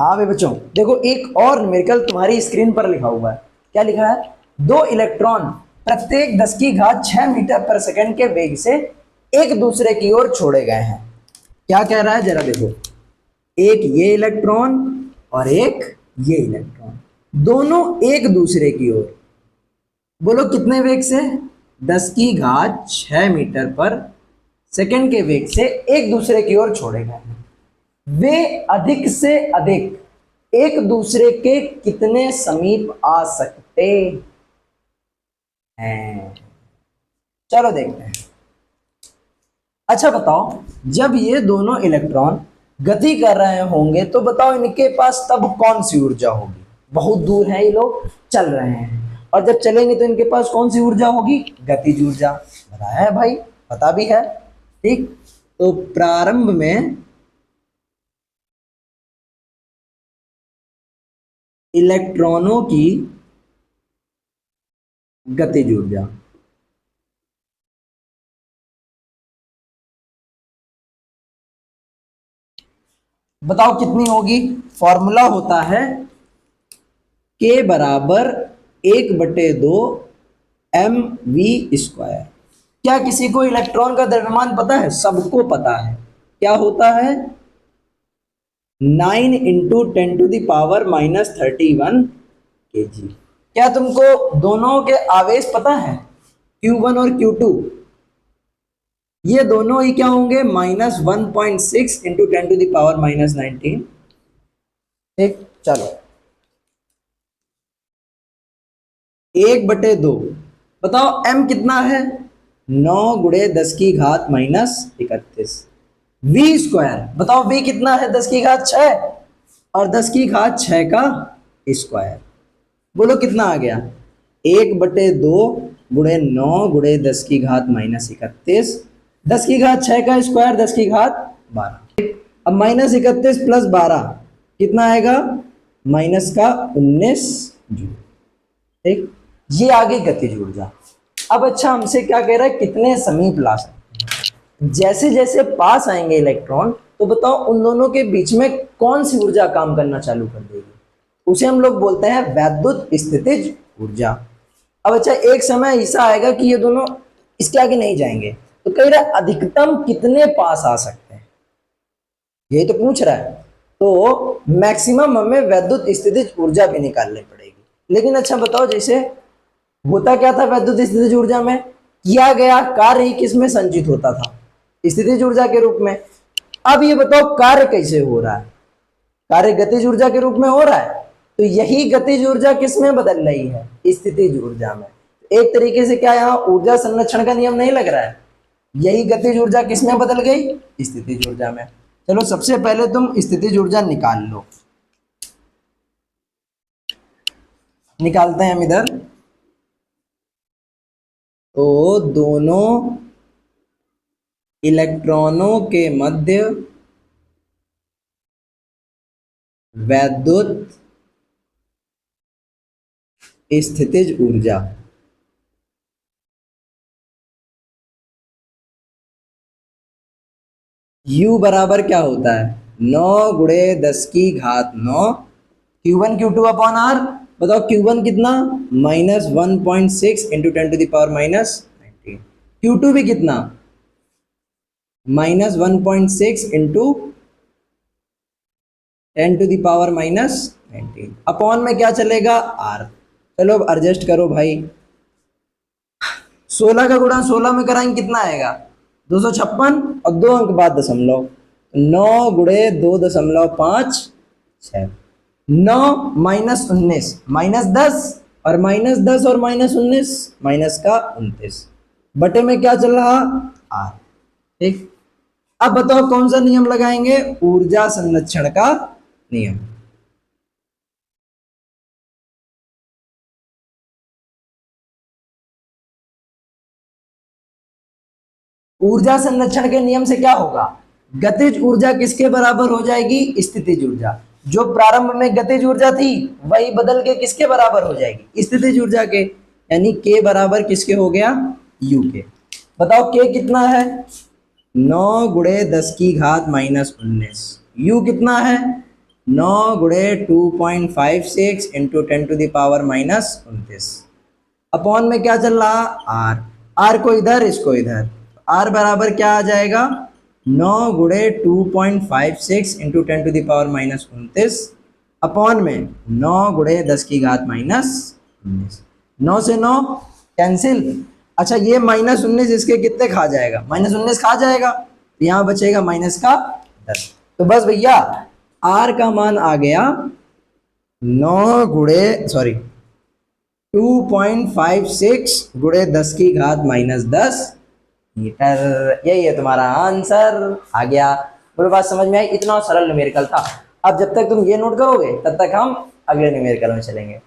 हाँ भाई बच्चों, देखो एक और न्यूमेरिकल तुम्हारी स्क्रीन पर लिखा हुआ है। क्या लिखा है? दो इलेक्ट्रॉन प्रत्येक 10 की घात 6 मीटर पर सेकंड के वेग से एक दूसरे की ओर छोड़े गए हैं। क्या कह रहा है जरा देखो। एक ये इलेक्ट्रॉन और एक ये इलेक्ट्रॉन, दोनों एक दूसरे की ओर, बोलो कितने वेग से? 10 की घात 6 मीटर पर सेकंड के वेग से एक दूसरे की ओर छोड़े गए हैं। वे अधिक से अधिक एक दूसरे के कितने समीप आ सकते हैं? चलो देखते हैं। अच्छा बताओ, जब ये दोनों इलेक्ट्रॉन गति कर रहे होंगे तो बताओ इनके पास तब कौन सी ऊर्जा होगी? बहुत दूर है ये लोग, चल रहे हैं, और जब चलेंगे तो इनके पास कौन सी ऊर्जा होगी? गतिज ऊर्जा। बताया है भाई, पता भी है। ठीक, तो प्रारंभ में इलेक्ट्रॉनों की गतिज ऊर्जा, बताओ कितनी होगी? फॉर्मूला होता है के बराबर 1/2 mv²। क्या किसी को इलेक्ट्रॉन का द्रव्यमान पता है? सबको पता है। क्या होता है? 9 इंटू 10⁻⁻31 kg। क्या तुमको दोनों के आवेश पता है? Q1 और Q2, ये दोनों ही क्या होंगे? -1.6 इंटू 10⁻⁻19। ठीक, चलो 1/2, बताओ m कितना है? 9 गुणे 10 की घात -31। v², बताओ v कितना है? 10 की घात 6 और 10 की घात 6 का स्क्वायर। बोलो कितना आ गया? 1/2 गुणे 9 गुणे 10 की घात -31, 10 की घात 6 का स्क्वायर 10 की घात 12। अब -31 प्लस 12 कितना आएगा? माइनस का 19 जूल। ठीक, ये आ गई गतिज ऊर्जा। अब अच्छा हमसे क्या कह रहा है? कितने समीप ला सकते हैं? जैसे जैसे पास आएंगे इलेक्ट्रॉन तो बताओ उन दोनों के बीच में कौन सी ऊर्जा काम करना चालू कर देगी? उसे हम लोग बोलते हैं वैद्युत स्थितिज ऊर्जा। अब अच्छा एक समय ऐसा आएगा कि ये दोनों इसके आगे नहीं जाएंगे, तो कह रहा है अधिकतम कितने पास आ सकते हैं, यही तो पूछ रहा है। तो मैक्सिमम हमें वैद्युत स्थितिज ऊर्जा भी निकालनी पड़ेगी। लेकिन अच्छा बताओ, जैसे होता क्या था वैद्युत स्थितिज ऊर्जा में? किया गया कार्य ही किसमें संचित होता था? स्थितिज ऊर्जा के रूप में। अब ये बताओ कार्य कैसे हो रहा है? कार्य गतिज ऊर्जा के रूप में हो रहा है, तो यही गतिज ऊर्जा किस में बदल रही है? स्थितिज ऊर्जा में। एक तरीके से क्या यहाँ ऊर्जा संरक्षण का नियम नहीं लग रहा है? यही गतिज ऊर्जा किस में बदल गई? स्थितिज ऊर्जा में। चलो सबसे पहले तुम स्थितिज ऊर्जा निकाल लो। निकालते हैं हम इधर। तो दोनों इलेक्ट्रॉनों के मध्य वैद्युत स्थितिज ऊर्जा, U बराबर क्या होता है? 9 गुणे 10 की घात 9 Q1 Q2 अपॉन R। बताओ Q1 कितना? -1.6 इंटू 10⁻⁻19। Q2 भी कितना? -1.6 इंटू 10⁻⁻19। अपॉन में क्या चलेगा? R। चलो अब एडजस्ट करो भाई। 16 का गुणा 16 में कराएंगे कितना आएगा? 256 और 2 अंक बाद दशमलव। 9 गुणे 2.56। 9 -19 -10 और -10 और -19 माइनस का 29 बटे में क्या चल रहा? R। ठीक, अब बताओ कौन सा नियम लगाएंगे? ऊर्जा संरक्षण का नियम। ऊर्जा संरक्षण के नियम से क्या होगा? गतिज ऊर्जा किसके बराबर हो जाएगी? स्थितिज ऊर्जा। जो प्रारंभ में गतिज ऊर्जा थी वही बदल के किसके बराबर हो जाएगी? स्थितिज ऊर्जा के। यानी के बराबर किसके हो गया? यू के। बताओ के कितना है? 9 गुणे 10 की घात -19। यू कितना है? 9 गुणे 2.56 इंटू 10⁻⁻29 अपॉन में क्या चल रहा, आर, आर को इधर इसको इधर, आर बराबर क्या आ जाएगा 9 गुणे 2.56 इंटू 10⁻⁻29 अपॉन में 9 गुणे 10⁻⁻19। 9 से 9 कैंसिल। अच्छा ये -19 इसके कितने खा जाएगा, -19 खा जाएगा, तो यहाँ बचेगा माइनस का 10। तो बस भैया आर का मान आ गया 9 गुणे 2.56 गुणे 10⁻⁻10 मीटर। यही है तुम्हारा आंसर आ गया। पूरी बात समझ में आई? इतना सरल न्यूमेरिकल था। अब जब तक तुम ये नोट करोगे तब तक हम अगले न्यूमेरिकल में चलेंगे।